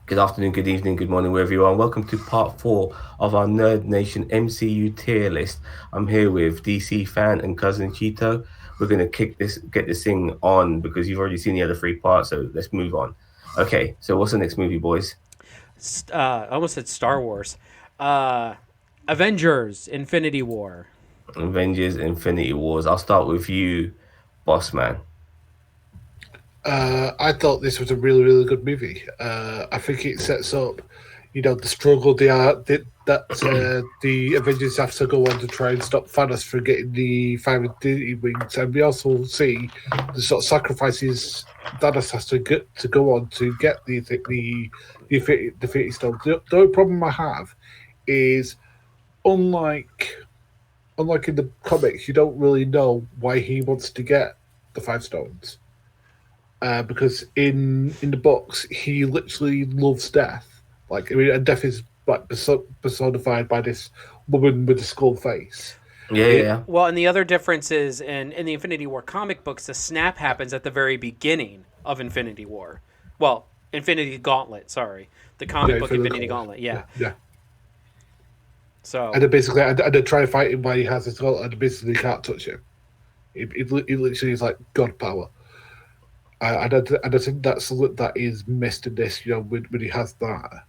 Good afternoon, good evening, good morning, wherever you are. Welcome to part four of our Nerd Nation MCU tier list. I'm here with DC fan and cousin Cheeto. We're gonna get this thing on because you've already seen the other three parts, so let's move on. Okay, so what's the next movie, boys? I almost said Star Wars. Uh, Avengers Infinity War. Avengers Infinity Wars. I'll start with you, boss man. I thought this was a really, really good movie. I think it sets up, the struggle that the Avengers have to go on to try and stop Thanos from getting the five Infinity Wings, and we also see the sort of sacrifices Thanos has to go on to get the Infinity Stone. The only problem I have is unlike unlike in the comics, you don't really know why he wants to get the five stones because in the books he literally loves death. Like I mean, and death is like personified by this woman with a skull face. Yeah, yeah, It yeah. Well, and the other difference is in the Infinity War comic books, the snap happens at the very beginning of Infinity War. Well, Infinity Gauntlet. Sorry, the yeah, comic book for the Infinity color. Gauntlet. Yeah, Yeah. yeah. And So then basically, and then try to fight him while he has his skull, and basically can't touch him. It literally is like god power. And I think that's something that is missed in this. When he has that,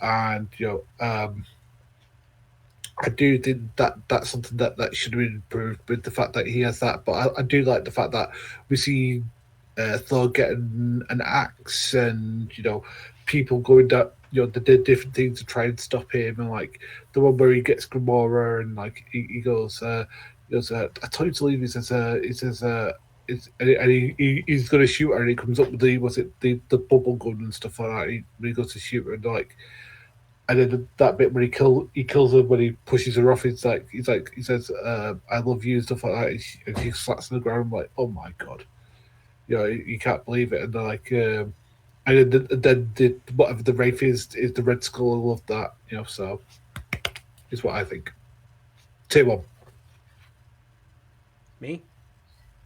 and I do think that that's something that should have been improved with the fact that he has that. But I do like the fact that we see Thor getting an axe, and people going down. They did different things to try and stop him, and like the one where he gets Gamora, and like he goes, I told you to leave. He's going to shoot her, and he comes up with the bubble gun and stuff like that. He goes to shoot her, and like, and then that bit where he kills her when he pushes her off. He says, "I love you" and stuff like that. And she slats on the ground. I'm like, oh my god, you can't believe it. And they're like, and then whatever the wraith is the Red Skull. I love that. So is what I think. Tier one. me.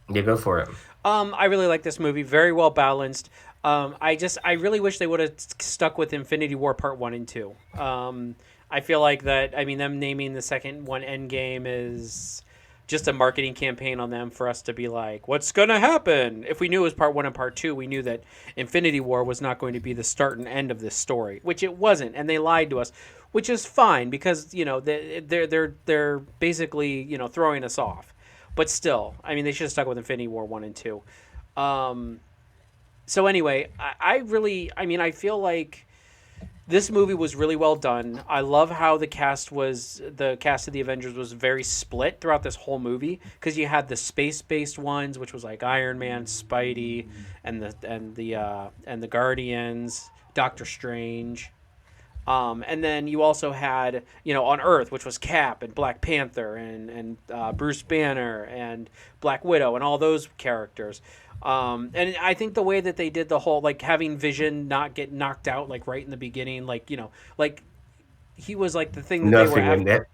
Yeah, go for it. I really like this movie. Very well balanced. I really wish they would have stuck with Infinity War Part One and Two. I feel like that. I mean, them naming the second one Endgame is just a marketing campaign on them for us to be like, what's gonna happen? If we knew it was Part One and Part Two, we knew that Infinity War was not going to be the start and end of this story, which it wasn't, and they lied to us, which is fine because they're basically throwing us off. But still, I mean, they should have stuck with Infinity War One and Two. Um, so anyway, I really, I mean, I feel like this movie was really well done. I love how the cast of the Avengers was very split throughout this whole movie because you had the space-based ones, which was like Iron Man, Spidey, and the Guardians, Doctor Strange. And then you also had, on Earth, which was Cap and Black Panther and Bruce Banner and Black Widow and all those characters. And I think the way that they did the whole, like, having Vision not get knocked out, like, right in the beginning, like, like, he was, like, the thing that they were Nerfing him. after.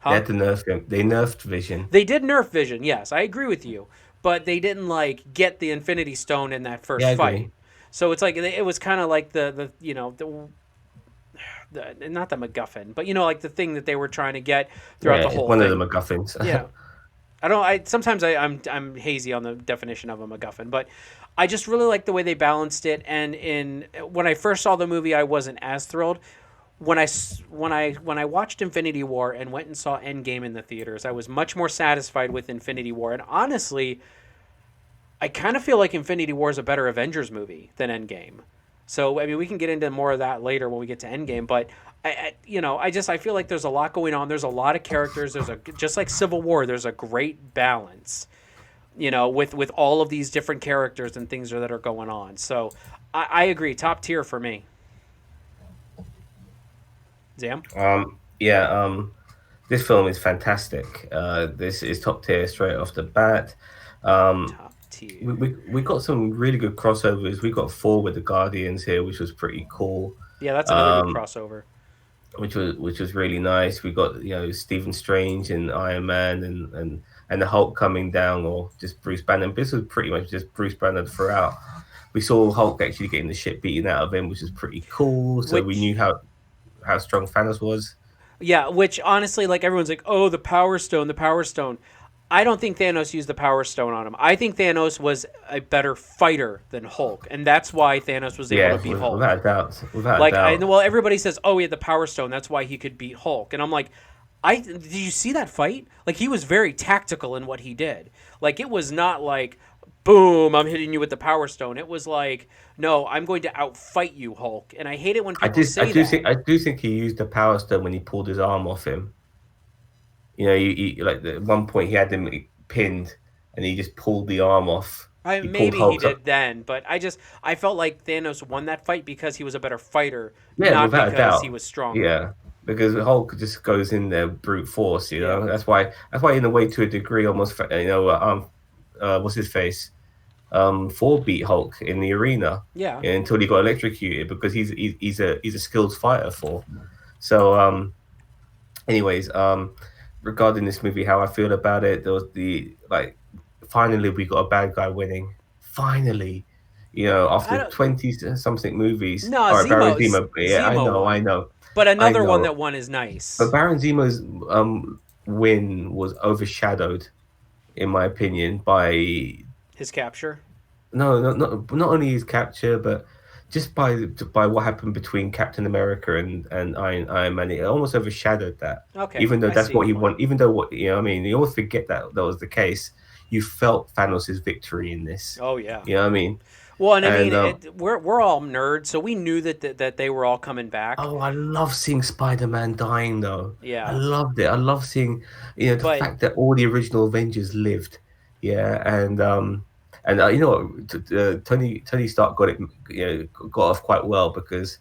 They Huh? had to nerf him. They nerfed Vision. They did nerf Vision, yes, I agree with you. But they didn't, like, get the Infinity Stone in that Yeah, first I fight. agree. So it's like, it was kind of like not the MacGuffin, but like the thing that they were trying to get throughout the Yeah, whole one of the thing. MacGuffins. Yeah, I don't. I sometimes I'm hazy on the definition of a MacGuffin, but I just really like the way they balanced it. And in when I first saw the movie, I wasn't as thrilled. When I watched Infinity War and went and saw Endgame in the theaters, I was much more satisfied with Infinity War. And honestly, I kind of feel like Infinity War is a better Avengers movie than Endgame. So I mean, we can get into more of that later when we get to Endgame. But I feel like there's a lot going on. There's a lot of characters. There's a just like Civil War. There's a great balance. With all of these different characters and things that are going on. So I agree. Top tier for me. Zam. Yeah, this film is fantastic. This is top tier straight off the bat. Um, Top we, tier. we, we got some really good crossovers. We got four with the Guardians here, which was pretty cool. Yeah, that's another good Um, crossover. which was really nice. We got Stephen Strange and Iron Man and the Hulk coming down, or just Bruce Banner. This was pretty much just Bruce Banner throughout. We saw Hulk actually getting the shit beaten out of him, which was pretty cool. So we Which knew how strong Thanos was. Yeah, which honestly, like everyone's like, oh, the Power Stone, the Power Stone. I don't think Thanos used the Power Stone on him. I think Thanos was a better fighter than Hulk, and that's why Thanos was able to Yeah, beat Hulk. without a doubt, without a Like, doubt. well, everybody says, oh, he had the Power Stone, that's why he could beat Hulk, and I'm like, did you see that fight? Like, he was very tactical in what he did. Like, it was not like, boom, I'm hitting you with the Power Stone. It was like, no, I'm going to outfight you, Hulk. And I hate it when people say that. I do think he used the Power Stone when he pulled his arm off him. You know, like at one point he had him pinned, and he just pulled the arm off. He pulled Maybe he Hulk up. did then, but I felt like Thanos won that fight because he was a better fighter, Yeah, not without a because he doubt. was stronger. Yeah, because Hulk just goes in there brute force. You Yeah. know, that's why in a way to a degree almost what's his face Thor beat Hulk in the arena Yeah. until he got electrocuted because he's a skilled fighter for. So anyways, regarding this movie, how I feel about it, there was the like finally we got a bad guy winning. Finally, you know, I after don't 20 something movies. No, All right, Baron Zemo Zemo. Yeah, Zemo I won. know, But I another one know. that won is But nice. Baron Zemo's win was overshadowed, in my opinion, by His capture. no, not only his capture, but just by what happened between Captain America and Iron Man. It almost overshadowed that. Okay, Even though I that's see what your he point. won. Even though what you know, what I mean, you always forget that that was the case. You felt Thanos' victory in this. Oh yeah. You know what I mean? Well, and I mean, And we're all nerds, so we knew that they were all coming back. oh, I love seeing Spider-Man dying though. I Yeah, loved it. I love seeing, the but fact that all the original Avengers lived. Yeah, and you know what, Tony Stark got it, got off quite well because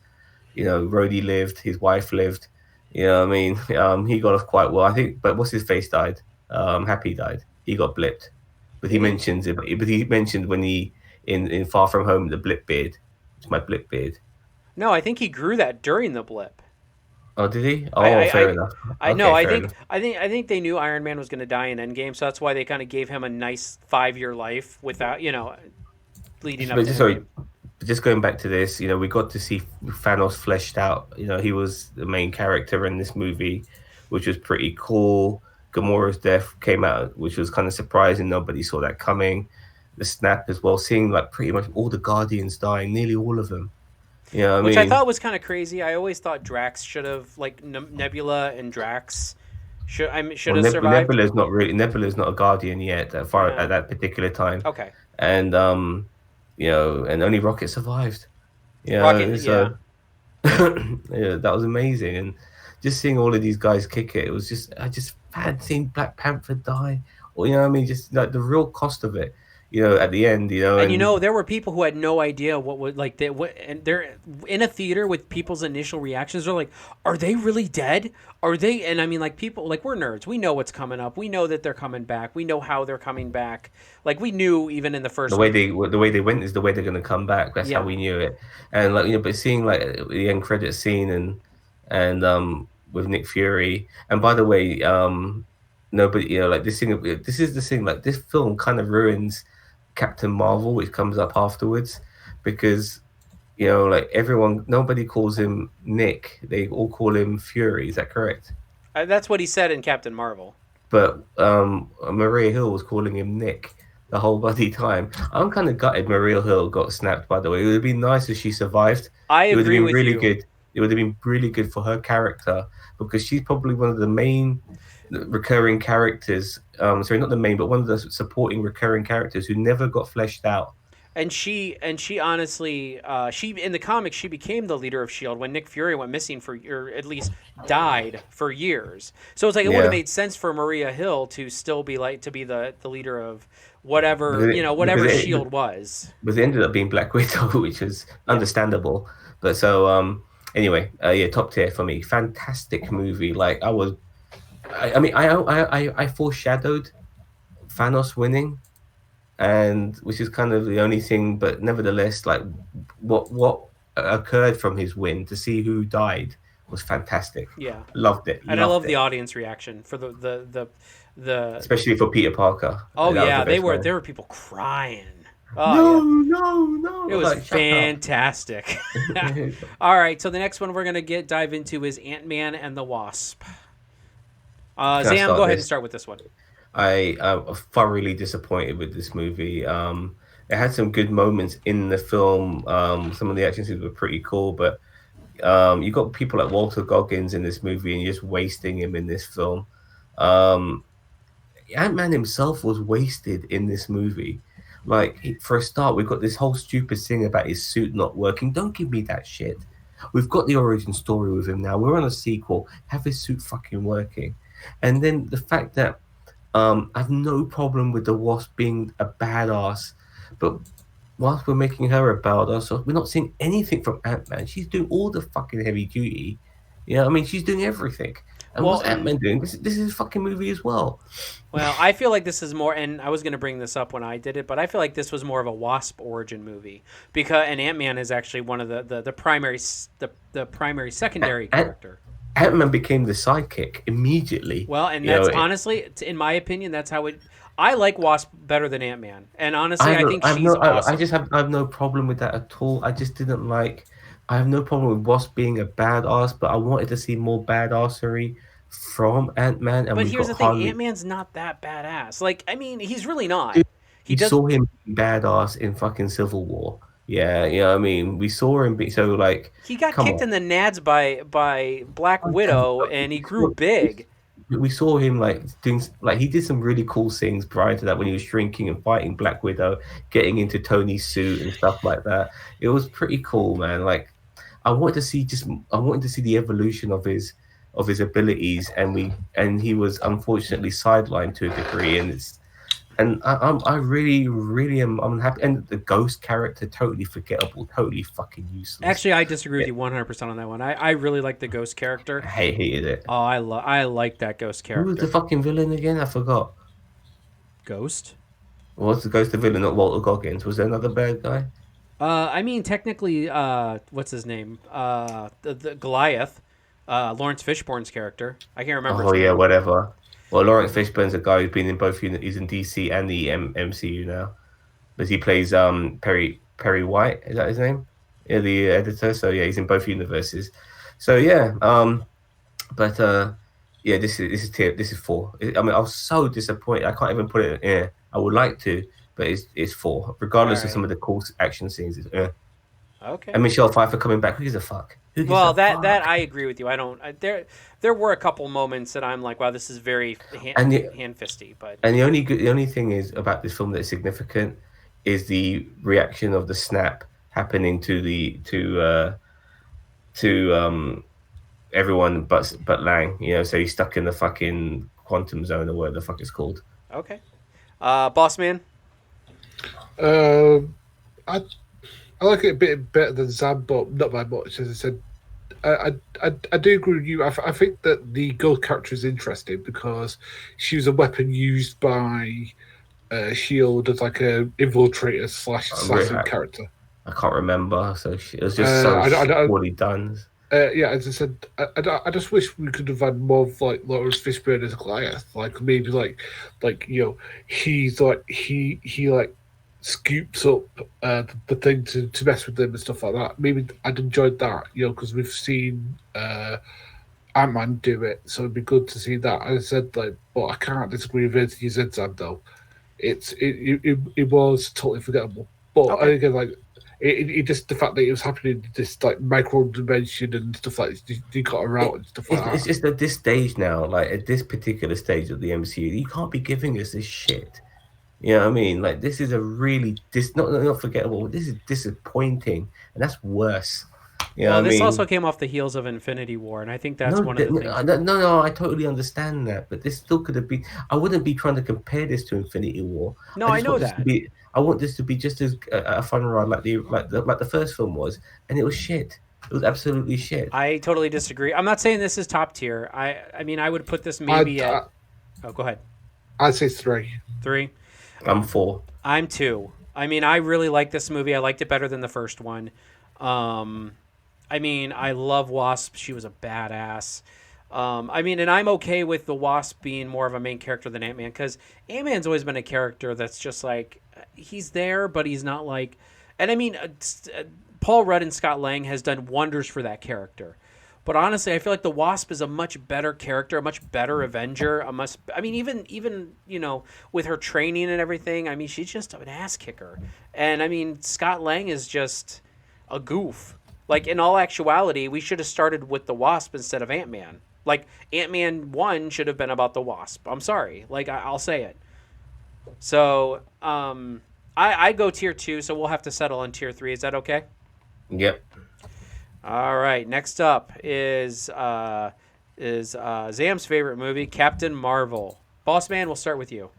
Rhodey lived, his wife lived. You know what I mean? He got off quite well, I think. But what's his face died? Happy died. He got blipped, but he did he? mentions it. But he mentioned when he in Far From Home the blip beard. It's my blip beard. No, I think he grew that during the blip. Oh, did he? I Oh, fair enough. I know. Okay, fair enough. I think they knew Iron Man was going to die in Endgame, so that's why they kind of gave him a nice 5 year life without leading up But to just sorry, Endgame. just going back to this, we got to see Thanos fleshed out. He was the main character in this movie, which was pretty cool. Gamora's death came out, which was kind of surprising. Nobody saw that coming. The snap as well, seeing like pretty much all the Guardians dying, nearly all of them. You know what I Which I mean? thought was kind of crazy. I always thought Drax should have like Nebula and Drax should Well, have survived. Nebula's not a Guardian yet Yeah. at that particular time, Okay. and and only Rocket survived. Rocket. Yeah. So yeah, that was amazing, and just seeing all of these guys kick it, it was just I just had seen Black Panther die, or what I mean, just like the real cost of it, at the end, And and there were people who had no idea what would like they what and they're in a theater with people's initial reactions. They're like, "Are they really dead? Are they?" And I mean, like people like we're nerds. We know what's coming up. We know that they're coming back. We know how they're coming back. Like we knew even in the first. the way they went is the way they're gonna come back. That's how Yeah. we knew it, and like but seeing like the end credit scene and with Nick Fury, and by the way, nobody, like this thing. This is the thing. Like this film kind of ruins Captain Marvel, which comes up afterwards, because like nobody calls him Nick. They all call him Fury. Is that correct? That's what he said in Captain Marvel. But Maria Hill was calling him Nick the whole bloody time. I'm kind of gutted Maria Hill got snapped, by the way. It would have been nice if she survived. I It would have agree been with really you. good. It would have been really good for her character because she's probably one of the main recurring characters. Sorry, not the main, but one of the supporting recurring characters who never got fleshed out. And she honestly, she in the comics she became the leader of Shield when Nick Fury went missing or at least died for years. So it's like it would have Yeah, made sense for Maria Hill to still be like to be the leader of whatever because whatever Shield was. it ended up being Black Widow, which is Yeah, understandable. But so anyway, yeah, top tier for me. Fantastic movie. Like I mean, I foreshadowed Thanos winning, and which is kind of the only thing. But nevertheless, like what occurred from his win to see who died was fantastic. yeah, Loved it, and I loved love the it, audience reaction for the especially for Peter Parker. oh That was the yeah, best there one. were people crying. Oh No, yeah, no, no. it was Like, shut up. fantastic. All right, so the next one we're gonna dive into is Ant-Man and the Wasp. Can I Zam, go start ahead and this? start with this one. I am thoroughly disappointed with this movie. It had some good moments in the film. Some of the action scenes were pretty cool, but you got people like Walter Goggins in this movie, and you're just wasting him in this film. Um, Ant-Man himself was wasted in this movie. Like, for a start, we've got this whole stupid thing about his suit not working. Don't give me that shit. We've got the origin story with him now. We're on a sequel. Have his suit fucking working. And then the fact that I have no problem with the Wasp being a badass, but whilst we're making her a badass, so we're not seeing anything from Ant-Man. She's doing all the fucking heavy duty. You know, I mean, she's doing everything. And Well, what's Ant-Man doing? This is a fucking movie as well. well, I feel like this is more, and I was going to bring this up when I did it, but I feel like this was more of a Wasp origin movie because, and Ant-Man is actually one of the primary the primary secondary Ant- character. Ant-Man became the sidekick immediately. Well, and You know, that's honestly, in my opinion, that's how it. I like Wasp better than Ant-Man, and honestly, I think I have she's no, I awesome. just have, I have no problem with that at all. I just didn't like. I have no problem with Wasp being a badass, but I wanted to see more badassery from Ant-Man, and But we here's got the thing: hardly. Ant-Man's not that badass. Like, I mean, he's really not. Dude, He we does. saw him being badass in fucking Civil War. Yeah, you know what I mean. We saw him be so like, He got come kicked on. in the nads by Black Widow, and he grew big. We saw him like doing like he did some really cool things prior to that when he was shrinking and fighting Black Widow, getting into Tony's suit and stuff like that. It was pretty cool, man. Like I wanted to see the evolution of his abilities, and he was unfortunately sidelined to a degree, and I really really am unhappy. And the Ghost character totally forgettable, totally fucking useless. Actually, I disagree with Yeah, you 100% on that one. I really like the Ghost character. hated it. Oh, I like that Ghost Who was the character. fucking villain again? I forgot. Ghost. Was the Ghost the villain, not Walter Goggins? Was there another bad guy? I mean, technically, what's his name? The Goliath, Lawrence Fishburne's character. I can't remember Oh his yeah, name. whatever. Well, Lawrence Fishburne's a guy who's been in both he's in DC and the MCU now, but he plays Perry White. Is that his name? Yeah, the editor. So yeah, he's in both universes. So yeah, but yeah, this is four. I mean, I was so disappointed. I can't even put it in air. I would like to, but it's four. All Regardless of right. some of the cool action scenes, Okay. and Michelle Pfeiffer coming back. Who gives a fuck? Who gives Well, a that fuck? I agree with you. I don't. There were a couple moments that I'm like, wow, this is very And the hand fisty, but And the only thing is about this film that's significant is the reaction of the snap happening to everyone but Lang. You know, so he's stuck in the fucking quantum zone or whatever the fuck it's called. okay. Boss man. Um, I I like it a bit better than Zam, but not by much. As I said, I do agree with you. I think that the girl character is interesting because she was a weapon used by Shield as like a infiltrator slash I'm really, assassin character. I can't remember, so it was just so I poorly done. yeah, as I said, I just wish we could have had more of like Lawrence Fishburne as Goliath. Like maybe like he's like he like scoops up the thing to mess with them and stuff like that. Maybe I'd enjoyed that, because we've seen Ant Man do it, so it'd be good to see that. As I said, like, but I can't disagree with anything you said, Sam. Though it was totally forgettable. But Okay. again, like it just the fact that it was happening in this like micro dimension and stuff like this, you got her out and stuff like It's that. just at this stage now, like at this particular stage of the MCU, you can't be giving us this shit. You know what I mean? Like this is a really not forgettable. This is disappointing, and that's worse. You know Well, what I this mean? also came off the heels of Infinity War, and I think that's No, one of the things. no, I totally understand that, but this still could have been. I wouldn't be trying to compare this to Infinity War. No, I I just know want this to that. be. I want this to be just as a fun ride like the first film was, and it was shit. It was absolutely shit. I totally disagree. I'm not saying this is top tier. I mean, I would put this I'd maybe at. Oh, go ahead. I'd say three. Three. I'm for. I'm two. I mean, I really like this movie. I liked it better than the first one. I mean, I love Wasp. She was a badass. I mean, and I'm okay with the Wasp being more of a main character than Ant-Man, because Ant-Man's always been a character that's just like, he's there, but he's not like. And I mean, Paul Rudd and Scott Lang has done wonders for that character. But honestly, I feel like the Wasp is a much better character, a much better Avenger. I mean, even with her training and everything, I mean, she's just an ass kicker. And I mean, Scott Lang is just a goof. Like, in all actuality, we should have started with the Wasp instead of Ant-Man. Like, Ant-Man 1 should have been about the Wasp. I'm sorry. Like, I'll say it. So, I go tier 2, so we'll have to settle on tier 3. Is that okay? Yep. All right. Next up is Zam's favorite movie, Captain Marvel. Boss Man, we'll start with you.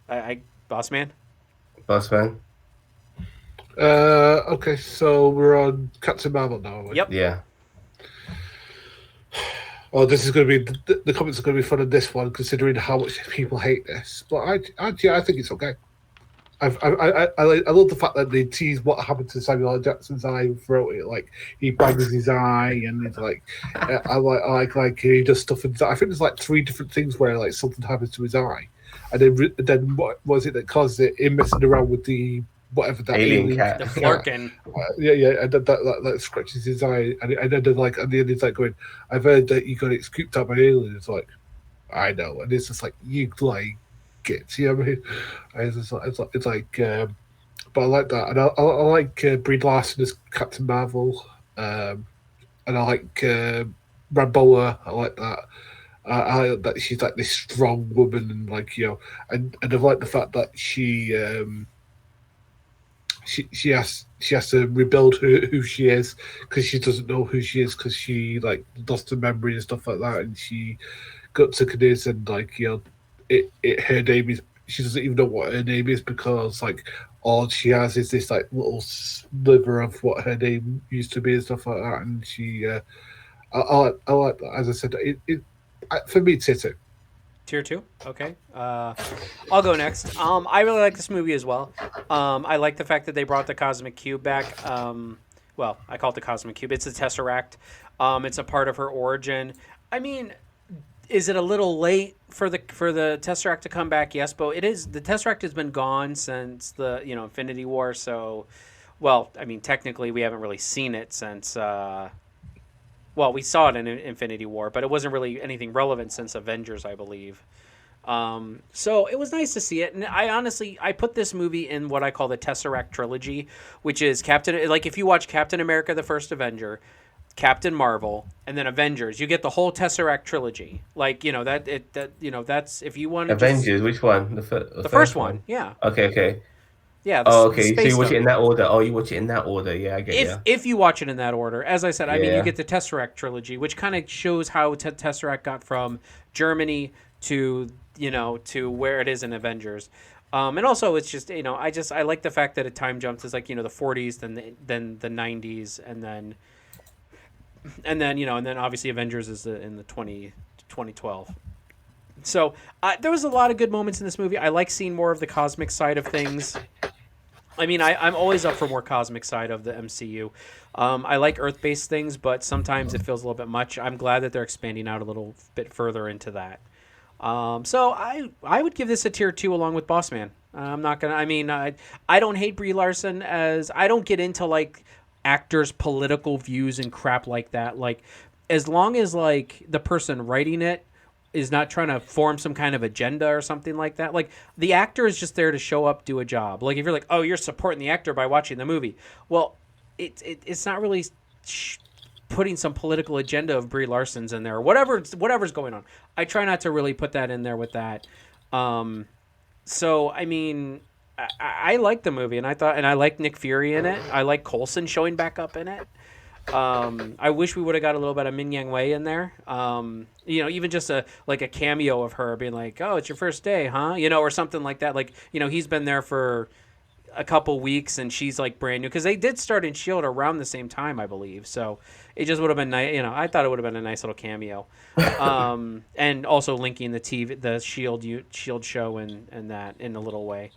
Boss Man? Bossman? Okay, so we're on Captain Marvel now. Aren't we? Yep. Yeah. Oh, this is going to be the comments are going to be fun on this one, considering how much people hate this. But I think it's okay. I love the fact that they tease what happened to Samuel L. Jackson's eye throughout it. Like, he bangs his eye, and it's like, I like he does stuff. I think there's like 3 different things where like something happens to his eye, and then what was it that caused it? Him messing around with the whatever that Alien cat. The Flarkin. And that scratches his eye, and then like at the end he's like going, "I've heard that you got it scooped up by aliens." It's like, I know, and it's just like, you like it, you know what I mean? It's like, but I like that, and I like Brie Larson as Captain Marvel, and I like Ramboa. I like that. I like that she's like this strong woman, and like, and I like the fact that she has to rebuild who she is, because she doesn't know who she is, because she like lost her memory and stuff like that, and she got to Cadiz, and like, her name is, she doesn't even know what her name is, because like all she has is this like little sliver of what her name used to be and stuff like that, and she I like that. As I said, for me it's it. Tier 2? Okay. I'll go next. I really like this movie as well. I like the fact that they brought the Cosmic Cube back. Well, I call it the Cosmic Cube. It's a Tesseract. It's a part of her origin. I mean, is it a little late for the Tesseract to come back? Yes, but it is. The Tesseract has been gone since the Infinity War. So, well, I mean, technically we haven't really seen it since. Well, we saw it in Infinity War, but it wasn't really anything relevant since Avengers, I believe. So it was nice to see it, and I put this movie in what I call the Tesseract trilogy, which is if you watch Captain America: The First Avenger, Captain Marvel, and then Avengers, you get the whole Tesseract trilogy. Like, that's if you want to Avengers, which one? The first one, yeah. Okay. Yeah. Okay. So you watch it in that order. Oh, you watch it in that order. Yeah, I get you. If you watch it in that order, as I said, I mean, you get the Tesseract trilogy, which kind of shows how Tesseract got from Germany to where it is in Avengers. And also, it's just I like the fact that it time jumps. It's like the 40s, then the 90s, and then obviously Avengers is in the 2012. So there was a lot of good moments in this movie. I like seeing more of the cosmic side of things. I mean, I'm always up for more cosmic side of the MCU. I like Earth-based things, but sometimes it feels a little bit much. I'm glad that they're expanding out a little bit further into that. So I would give this a tier 2 along with Boss Man. I'm not gonna. I mean, I don't hate Brie Larson, as I don't get into like actors' political views and crap like that. Like, as long as like the person writing it is not trying to form some kind of agenda or something like that. Like, the actor is just there to show up, do a job. Like, if you're like, oh, you're supporting the actor by watching the movie. Well, it's not really putting some political agenda of Brie Larson's in there, or whatever's going on. I try not to really put that in there with that. So, I mean, I like the movie, and I like Nick Fury in it. I like Coulson showing back up in it. I wish we would have got a little bit of Min Yang Wei in there. Even just a cameo of her being like, "Oh, it's your first day, huh?" Or something like that. Like, he's been there for a couple weeks and she's like brand new, because they did start in Shield around the same time, I believe. So it just would have been nice. I thought it would have been a nice little cameo. And also linking the Shield show and that in a little way.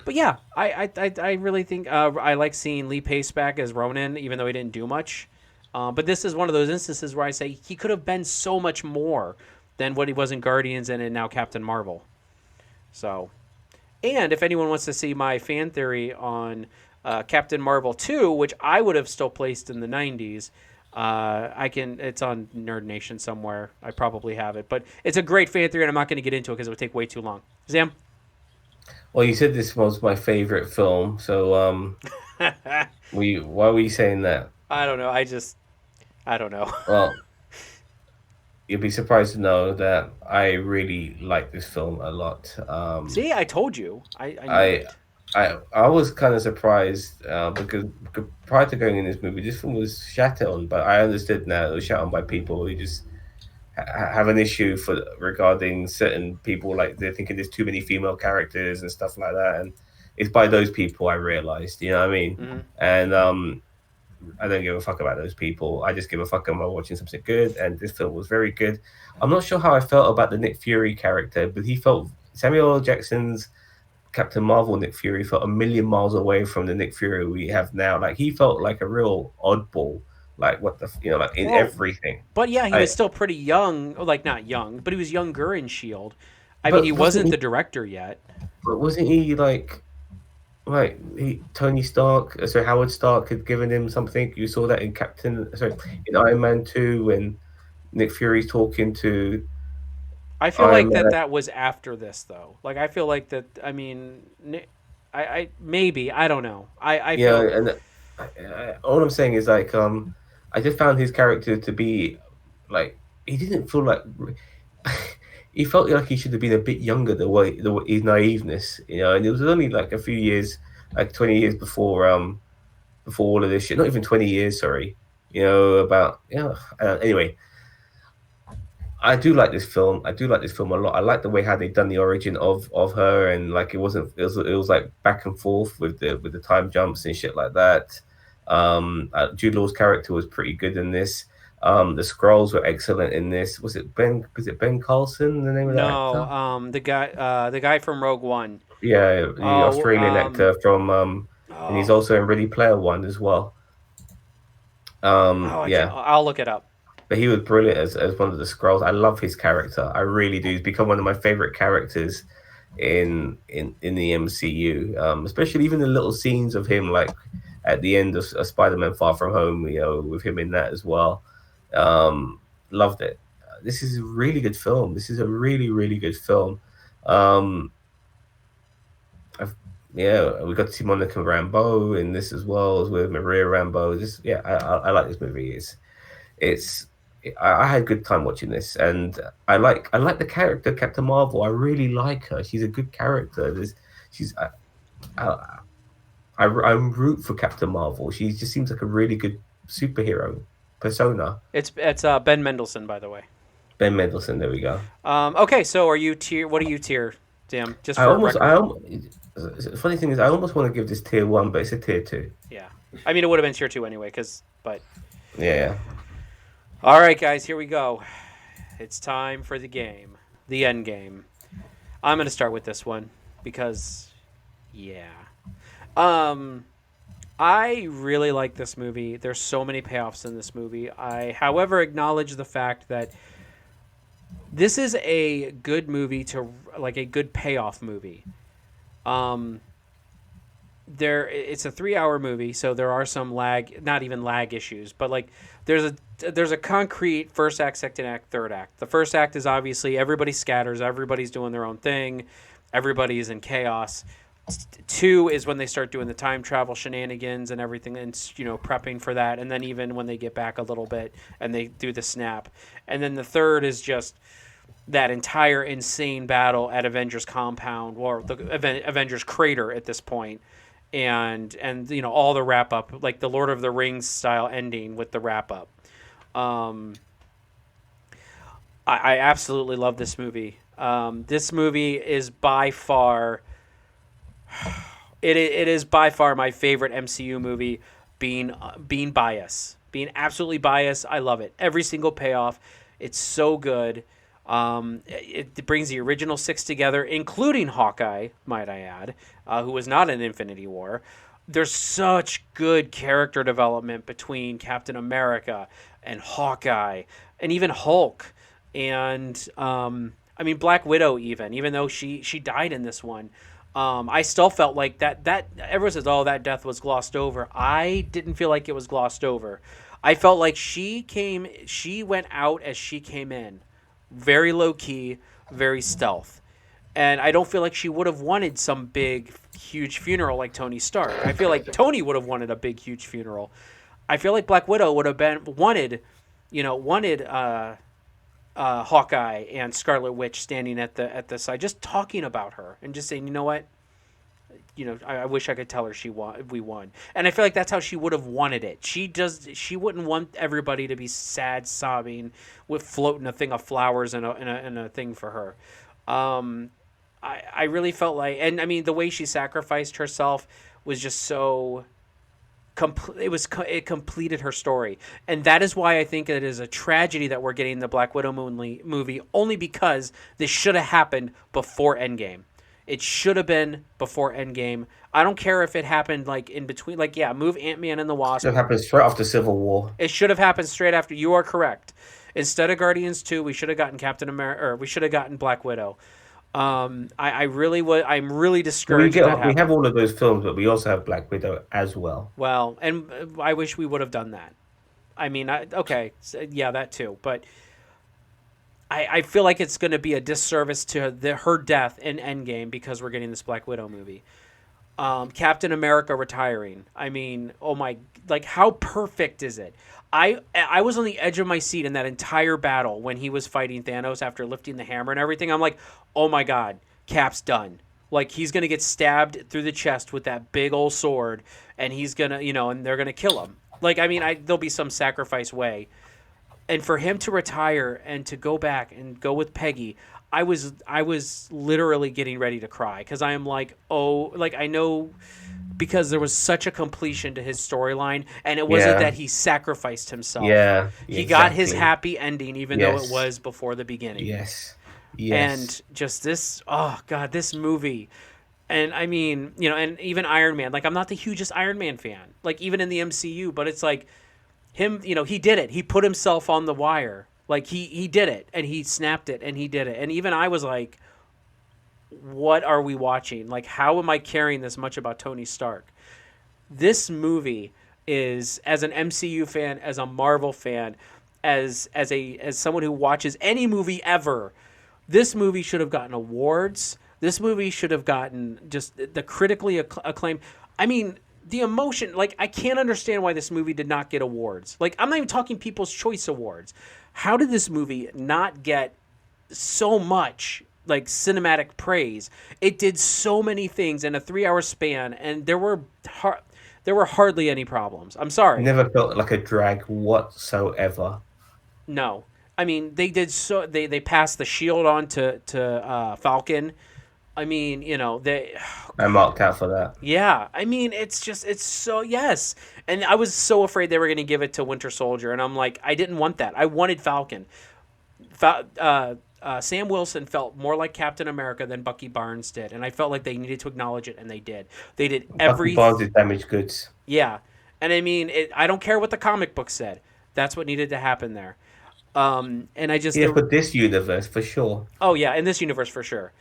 But yeah, I really think I like seeing Lee Pace back as Ronan, even though he didn't do much. But this is one of those instances where I say he could have been so much more than what he was in Guardians and in now Captain Marvel. So, and if anyone wants to see my fan theory on Captain Marvel 2, which I would have still placed in the 90s, I can. It's on Nerd Nation somewhere. I probably have it, but it's a great fan theory, and I'm not going to get into it because it would take way too long. Zam? Well, you said this was my favorite film, so why were you saying that? I don't know. I don't know. Well, you'll be surprised to know that I really like this film a lot. See, I told you. I knew I it. I was kind of surprised because prior to going in this movie, this film was shat on, but I understood now it was shat on by people who just have an issue for regarding certain people, like they're thinking there's too many female characters and stuff like that, and it's by those people I realized, you know what I mean? Mm-hmm. And I don't give a fuck about those people. I just give a fuck about watching something good, and this film was very good. I'm not sure how I felt about the Nick Fury character, but he felt Samuel L. Jackson's Captain Marvel Nick Fury felt a million miles away from the Nick Fury we have now. Like he felt like a real oddball. Like what the like in Well, everything. but yeah, he I, was still pretty young. Like not young, but he was younger in Shield. I mean, but he wasn't the director yet. But wasn't he like Tony Stark? So Howard Stark had given him something. You saw that in in Iron Man 2 when Nick Fury's talking to I feel Iron like Man. that was after this though. Like I feel like that. I mean, I maybe I don't know. I Yeah, feel and all I'm saying is I just found his character to be like he didn't feel like he felt like he should have been a bit younger his naiveness, and it was only like a few years, like 20 years before all of this shit. Not even 20 years, sorry. About anyway. I do like this film. I do like this film a lot. I like the way how they done the origin of her, and like it was like back and forth with the time jumps and shit like that. Jude Law's character was pretty good in this. The scrolls were excellent in this. Was it Ben Carlson, the name of that no. actor? The guy from Rogue One. Yeah, the Oh, Australian actor from and he's oh, also in Ready Player One as well. I can't. Yeah. I'll look it up. But he was brilliant as one of the Skrulls. I love his character. I really do. He's become one of my favorite characters in the MCU. Especially even the little scenes of him, like at the end of Spiderman Far From Home, with him in that as well. Loved it. This is a really good film. This is a really, really good film. Um, yeah, we got to see Monica Rambeau in this as well as with Maria Rambeau. I like this movie. It's I had a good time watching this, and I like the character Captain Marvel. I really like her. She's a good character. I'm root for Captain Marvel. She just seems like a really good superhero persona. It's Ben Mendelsohn, by the way. Ben Mendelsohn. There we go. Okay, so are you tier? What do you tier, Sam? Just I for almost record. I almost, the funny thing is I almost want to give this tier 1, but it's a tier 2. Yeah, I mean it would have been tier 2 anyway, but. Yeah. All right, guys, here we go. It's time for the game, the end game. I'm going to start with this one because, yeah. I really like this movie. There's so many payoffs in this movie. I, however, acknowledge the fact that this is a good movie like a good payoff movie. It's a 3-hour movie, so there are some not even lag issues, but like there's a concrete first act, second act, third act. The first act is obviously everybody scatters, everybody's doing their own thing, everybody's in chaos. 2 is when they start doing the time travel shenanigans and everything, and prepping for that, and then even when they get back a little bit and they do the snap, and then the third is just that entire insane battle at Avengers compound or the Avengers crater at this point. And all the wrap up, like the Lord of the Rings style ending with the wrap up. I absolutely love this movie. This movie is by far it is by far my favorite MCU movie. Being biased, being absolutely biased, I love it. Every single payoff, it's so good. It brings the original six together, including Hawkeye, might I add, who was not in Infinity War. There's such good character development between Captain America and Hawkeye, and even Hulk, and I mean Black Widow. Even though she died in this one, I still felt like that everyone says, oh, that death was glossed over. I didn't feel like it was glossed over. I felt like she went out as she came in, very low key, very stealth. And I don't feel like she would have wanted some big, huge funeral like Tony Stark. I feel like Tony would have wanted a big, huge funeral. I feel like Black Widow would have wanted Hawkeye and Scarlet Witch standing at the side, just talking about her and just saying, you know what, I wish I could tell her we won. And I feel like that's how she would have wanted it. She wouldn't want everybody to be sad, sobbing, with floating a thing of flowers and a thing for her. I really felt like, and I mean, the way she sacrificed herself was just so it completed her story, and that is why I think it is a tragedy that we're getting the Black Widow movie, only because this should have happened before Endgame. It should have been before Endgame. I don't care if it happened like in between. Like, yeah, move Ant-Man and the Wasp. It happens straight after Civil War. It should have happened straight after. You are correct. Instead of Guardians 2, we should have gotten Captain America, or we should have gotten Black Widow. I really would. I'm really discouraged. We have all of those films, but we also have Black Widow as well. Well, and I wish we would have done that. I mean, okay, yeah, that too. But I feel like it's going to be a disservice to her death in Endgame because we're getting this Black Widow movie. Captain America retiring. I mean, oh my, like how perfect is it? I was on the edge of my seat in that entire battle when he was fighting Thanos after lifting the hammer and everything. I'm like, oh my God, Cap's done. Like he's going to get stabbed through the chest with that big old sword and he's going to, and they're going to kill him. Like, I mean, there'll be some sacrifice way. And for him to retire and to go back and go with Peggy, I was literally getting ready to cry because I am like, oh, like I know because there was such a completion to his storyline, and it wasn't that he sacrificed himself. Yeah, he got his happy ending, even though it was before the beginning. Yes. And just this, oh God, this movie. And I mean, and even Iron Man, like I'm not the hugest Iron Man fan, like even in the MCU, but it's like him, he did it. He put himself on the wire. Like he did it and he snapped it and he did it. And even I was like, what are we watching? Like, how am I caring this much about Tony Stark? This movie is, as an MCU fan, as a Marvel fan, as someone who watches any movie ever, this movie should have gotten awards. This movie should have gotten just the critically acclaimed. I mean, the emotion, like, I can't understand why this movie did not get awards. Like, I'm not even talking People's Choice Awards. How did this movie not get so much, like, cinematic praise? It did so many things in a 3-hour span, and there were hardly any problems. I'm sorry. Never felt like a drag whatsoever. No. I mean, they passed the shield on to Falcon. I mean, I marked out for that. Yeah, I mean, it's so, yes. And I was so afraid they were going to give it to Winter Soldier, and I'm like, I didn't want that. I wanted Falcon. Sam Wilson felt more like Captain America than Bucky Barnes did, and I felt like they needed to acknowledge it, and they did. They did Bucky Barnes is damaged goods. Yeah, and I mean, I don't care what the comic book said. That's what needed to happen there. And I just for this universe for sure. Oh yeah, in this universe for sure.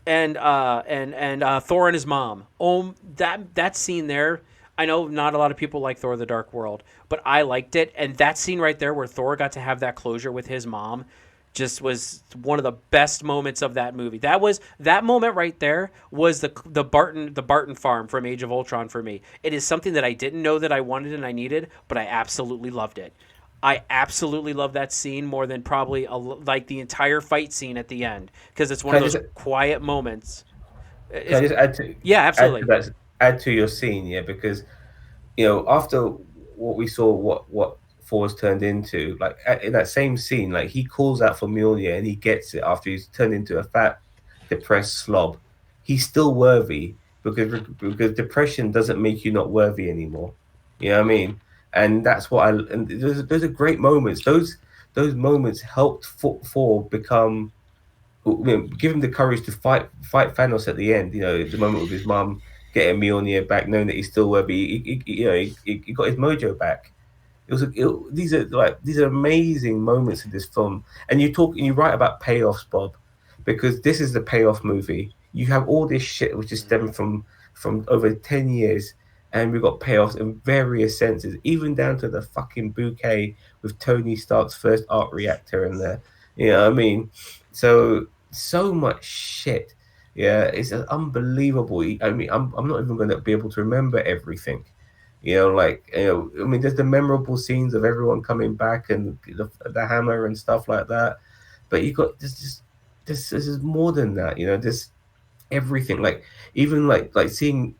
And Thor and his mom. Oh, that scene there. I know not a lot of people like Thor: The Dark World, but I liked it. And that scene right there, where Thor got to have that closure with his mom, just was one of the best moments of that movie. That moment right there was the Barton farm from Age of Ultron for me. It is something that I didn't know that I wanted and I needed, but I absolutely loved it. I absolutely love that scene more than probably like the entire fight scene at the end, because it's one of those quiet moments. Can I just add to? Yeah, absolutely. Add to your scene, yeah, because after what we saw, what Thor's turned into, like in that same scene, like he calls out for Mjolnir and he gets it after he's turned into a fat, depressed slob. He's still worthy because depression doesn't make you not worthy anymore. You know what I mean? And that's what and those are great moments. Those those moments helped Thor become, give him the courage to fight Thanos at the end. You know, the moment with his mum getting Mjolnir back, knowing that he's still worthy. He got his mojo back. These are amazing moments in this film, and you write about payoffs, Bob, because this is the payoff movie. You have all this shit which is stemming from over 10 years, and we've got payoffs in various senses, even down to the fucking bouquet with Tony Stark's first arc reactor in there. You know what I mean? So much shit. Yeah, it's unbelievable. I mean, I'm not even going to be able to remember everything. I mean, there's the memorable scenes of everyone coming back and the hammer and stuff like that. But you got this is more than that. This everything. Like even like seeing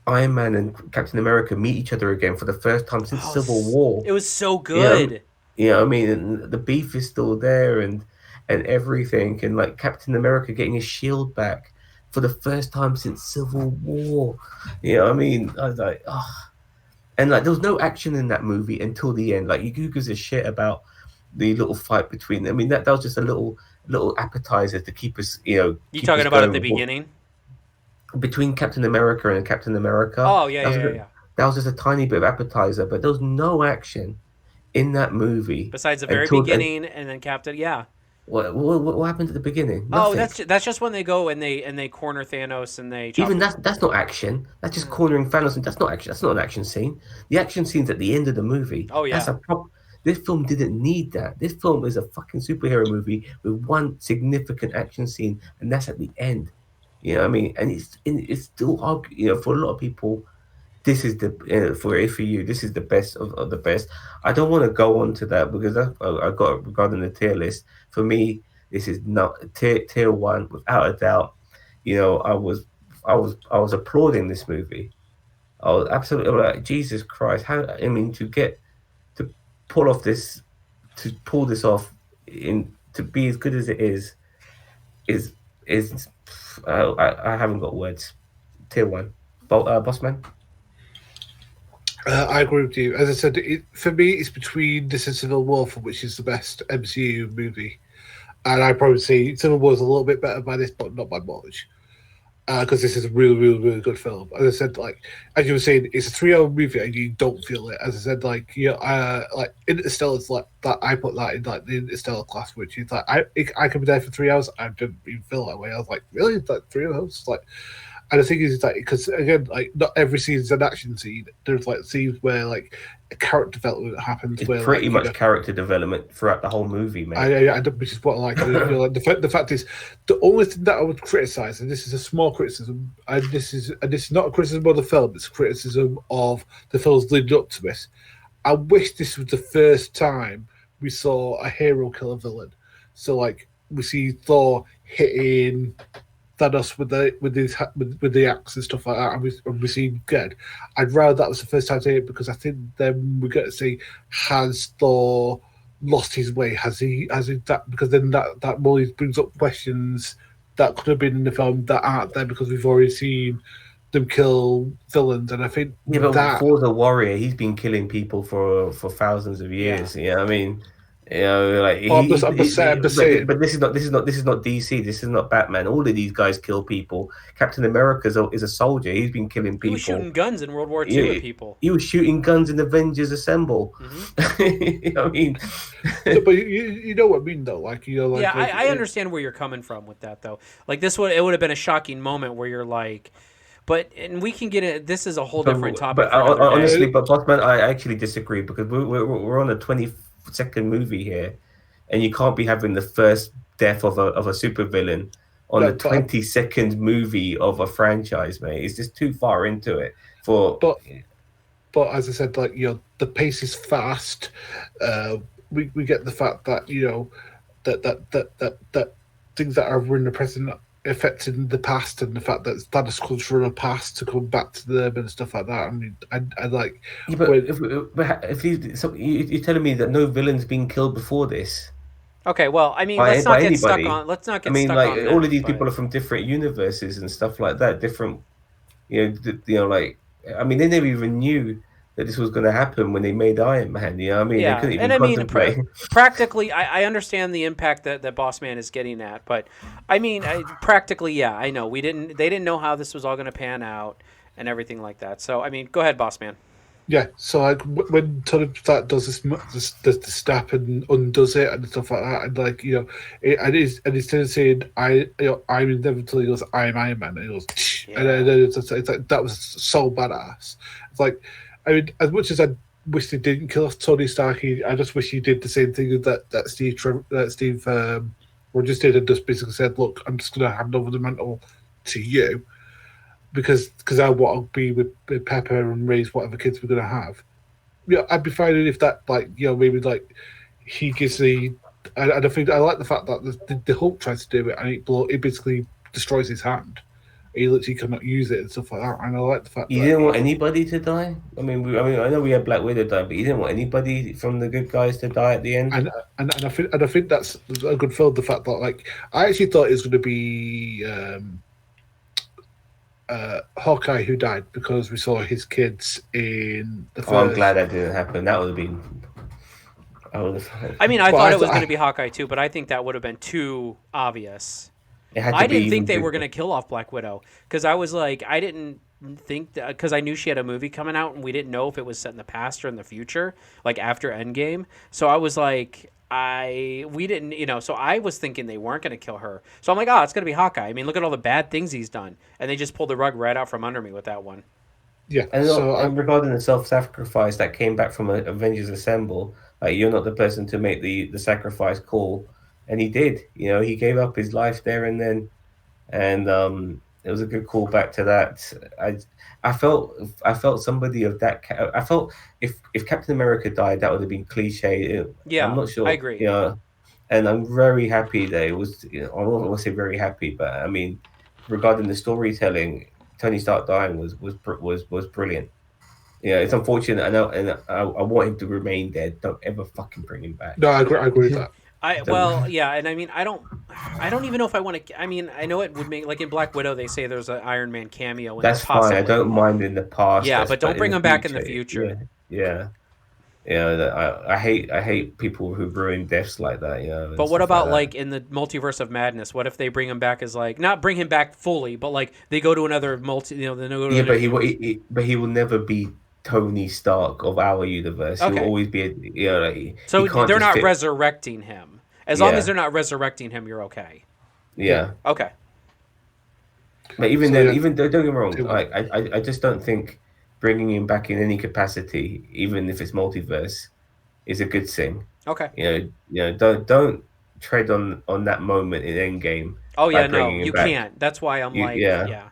Iron Man and Captain America meet each other again for the first time since Civil War. It was so good. I mean, and the beef is still there and everything, and like Captain America getting his shield back for the first time since Civil War. I mean, I was like, oh. And like there was no action in that movie until the end. Like who gives a shit about the little fight between them? I mean, that was just a little appetizer to keep us, You talking about at the beginning? Between Captain America and Captain America. Oh yeah. That was just a tiny bit of appetizer, but there was no action in that movie besides the very beginning, and then Captain. Yeah. What happened at the beginning? Nothing. Oh, that's just when they go and they corner Thanos and they even that's not action. That's just cornering Thanos, and that's not action. That's not an action scene. The action scene's at the end of the movie. Oh yeah. This film didn't need that. This film is a fucking superhero movie with one significant action scene, and that's at the end. You know what I mean? And it's still hard. For a lot of people, this is for you. This is the best of the best. I don't want to go on to that because I got regarding the tier list. For me, this is not tier one without a doubt. I was applauding this movie. I was absolutely like, Jesus Christ! To pull this off to be as good as it is I haven't got words. Tier one, Bossman. I agree with you. As I said, for me, it's between this and Civil War, which is the best MCU movie. And I probably say Civil War is a little bit better by this, but not by much. Because this is a really, really, really good film. As I said, like as you were saying, it's a 3-hour movie and you don't feel it. As I said, like like Interstellar is like that. I put that in like the Interstellar class, which is like I could be there for 3 hours. I didn't even feel that way. I was like, really, like 3 hours, like. And the thing is that because again, like not every scene is an action scene. There's like scenes where like a character development happens. It's where pretty much character development throughout the whole movie, man. Which is what I like. Like the fact is, the only thing that I would criticize, and this is a small criticism, and this is not a criticism of the film. It's a criticism of the films leading up to this. I wish this was the first time we saw a hero kill a villain. So like we see Thor hitting Thanos with the axe and stuff like that, and we see dead. I'd rather that was the first time seeing it because I think then we get to see, has Thor lost his way? Has he that? Because then that really brings up questions that could have been in the film that aren't there because we've already seen them kill villains, and I think but Thor's a warrior. He's been killing people for thousands of years. Yeah. I mean. Like I'm just saying. But this is not DC. This is not Batman. All of these guys kill people. Captain America is a soldier. He's been killing people. He was shooting guns in World War II at people. He was shooting guns in Avengers Assemble. Mm-hmm. I mean, but you know what I mean, though. Like yeah, I understand where you're coming from with that, though. Like it would have been a shocking moment where you're like. And we can get it. This is a whole different topic. But honestly, but Bossman, I actually disagree because we're on a 22nd movie here, and you can't be having the first death of a supervillain on the 22nd movie of a franchise, mate. It's just too far into it for. But as I said, like the pace is fast. We get the fact that that things that are in the present affecting the past, and the fact that Thanos comes from the past to come back to them and stuff like that. I mean, I like. Yeah, but you're telling me that no villain's been killed before this? Okay, well, I mean, let's not get stuck on. Let's not get. I mean, stuck like on all of these people are from different universes and stuff like that. Different, like I mean, they never even knew that this was going to happen when they made Iron Man. You know what I mean? They Yeah, couldn't and even I mean, contemplate. practically, I understand the impact that Boss Man is getting at, but I mean, practically, yeah, I know they didn't know how this was all going to pan out and everything like that. So, I mean, go ahead, Boss Man. Yeah, so like when Tony Stark does the step and undoes it and stuff like that, and like and instead of saying I'm inevitable, he goes I'm Iron Man, and he goes and Yeah. then it's like that was so badass. It's like, I mean, as much as I wish they didn't kill off Tony Stark, I just wish he did the same thing that Steve Rogers did, and just basically said, look, I'm just gonna hand over the mantle to you because I want to be with Pepper and raise whatever kids we're gonna have. Yeah, I'd be fine if that, like, maybe like he gives the. And I think I like the fact that the Hulk tries to do it and it basically destroys his hand. He literally cannot use it and stuff like that. And I like the fact You that didn't want anybody to die. I know we had Black Widow die, but you didn't want anybody from the good guys to die at the end. and I think that's a good film. The fact that, like, I actually thought it was going to be Hawkeye who died because we saw his kids in the Oh, I'm first. glad that didn't happen. That would have been. I would have. I mean, I But thought it was going to be Hawkeye too, but I think that would have been too obvious. It had to I be didn't even think they were bigger. going to kill off Black Widow because I was like, I didn't think that because I knew she had a movie coming out and we didn't know if it was set in the past or in the future, like after Endgame. So I was like, we didn't, so I was thinking they weren't going to kill her. So I'm like, oh, it's going to be Hawkeye. I mean, look at all the bad things he's done, and they just pulled the rug right out from under me with that one. Yeah, And so look, and regarding the self-sacrifice that came back from Avengers Assemble, like you're not the person to make the sacrifice call, and he did. He gave up his life there and then, and it was a good callback to that. I I felt I felt somebody of that. I felt if Captain America died, that would have been cliche. I'm Yeah, not I sure, agree. and I'm very happy that it was. I don't want to say very happy, but I mean, regarding the storytelling, Tony Stark dying was brilliant. Yeah, it's unfortunate. I know, and I want him to remain dead. Don't ever fucking bring him back. no, I agree with that. Don't. Well, yeah, and I mean, I don't even know if I want to. I mean, I know it would make like in Black Widow they say there's an Iron Man cameo in there That's fine. I possibly. don't mind in the past. Yeah, That's but don't but in bring the him back in the future, yeah, future. yeah, yeah. I hate people who ruin deaths like that. And But what stuff like about that. like in the multiverse of madness? What if they bring him back as like not bring him back fully, but like they go to another they go to Yeah, another but universe. he will never be Tony Stark of our universe. He will Okay, always be like he so can't they're just not fit. resurrecting him. As long as Yeah, they're not resurrecting him, you're okay. Yeah, yeah. Okay. But even so then, yeah, even don't get me wrong. two one. I just don't think bringing him back in any capacity, even if it's multiverse, is a good thing. Okay. Don't tread on that moment in Endgame Oh by yeah, no, bringing him you back. can't. That's why I'm like, Yeah, yeah.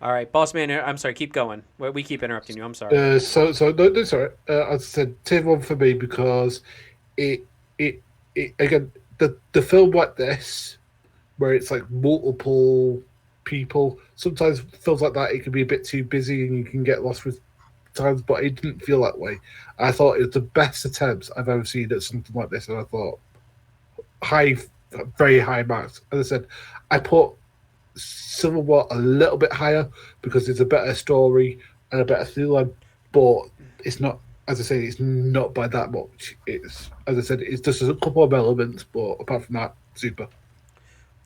All right, boss man. I'm sorry. Keep going. We keep interrupting you. I'm sorry. So no, sorry. As I said, tier one for me because it it it again the film like this where it's like multiple people. Sometimes films like that it can be a bit too busy and you can get lost with times, but it didn't feel that way. I thought it was the best attempts I've ever seen at something like this, and I thought high, very high marks. As I said, I put Civil War a little bit higher because it's a better story and a better through line, but it's not. As I say, it's not by that much. It's as I said, it's just a couple of elements, but apart from that, super.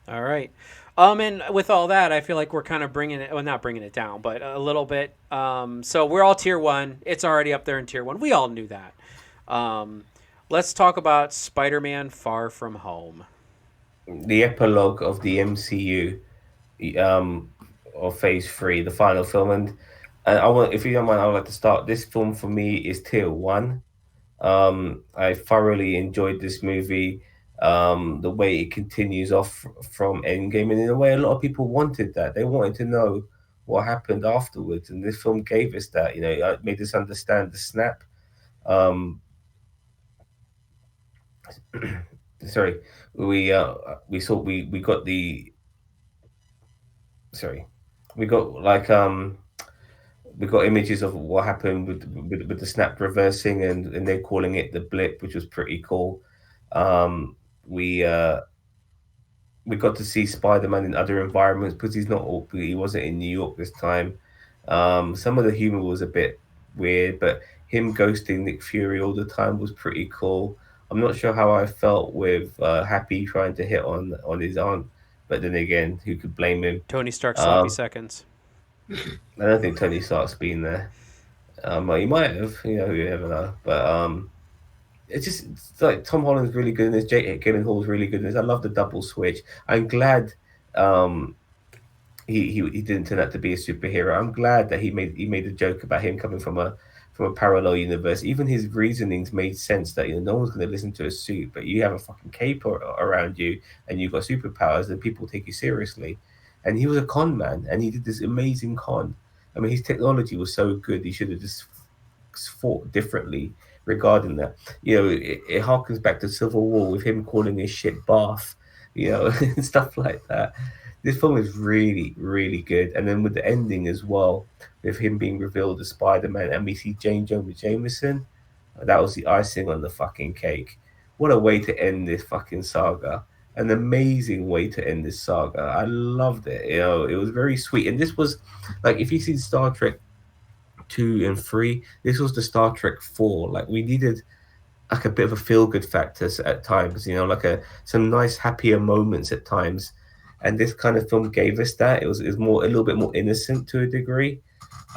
All right. And with all that, I feel like we're kind of bringing it, well, not bringing it down, but a little bit. So we're all tier one. It's already up there in tier one. We all knew that. Um, let's talk about Spider-Man Far From Home. the epilogue of the MCU, of Phase Three, the final film, and I want, if you don't mind, I would like to start. This film for me is tier one. I thoroughly enjoyed this movie. The way it continues off from Endgame, and in a way, a lot of people wanted that. They wanted to know what happened afterwards, and this film gave us that. It made us understand the snap. Um, sorry, we got the sorry, we got like we got images of what happened with the snap reversing, and they're calling it the blip, which was pretty cool. Um, we uh, we got to see Spider-Man in other environments because he wasn't in New York this time. Some of the humor was a bit weird, but him ghosting Nick Fury all the time was pretty cool. I'm not sure how I felt with Happy trying to hit on his aunt, but then again, who could blame him? Tony Stark sloppy Um, seconds. I don't think Tony Stark's been there. Well, he might have, you never know. But it's like Tom Holland's really good in this. Jake Gyllenhaal's really good in this. I love the double switch. I'm glad um, he didn't turn out to be a superhero. I'm glad that he made a joke about him coming from a parallel universe. Even his reasonings made sense that no one's going to listen to a suit, but you have a fucking cape around you and you've got superpowers, and people take you seriously. And he was a con man, and he did this amazing con. I mean, his technology was so good. He should have just fought differently regarding that. It harkens back to Civil War with him calling his shit Bath, and stuff like that. This film is really, really good. And then with the ending as well, with him being revealed as Spider-Man, and we see Jane Jonah Jameson, that was the icing on the fucking cake. What a way to end this fucking saga. An amazing way to end this saga. I loved it. It was very sweet. And this was like, if you see Star Trek 2 and 3, this was the Star Trek 4. Like, we needed like a bit of a feel good factors at times, like some nice happier moments at times. And this kind of film gave us that. It was more, a little bit more innocent to a degree.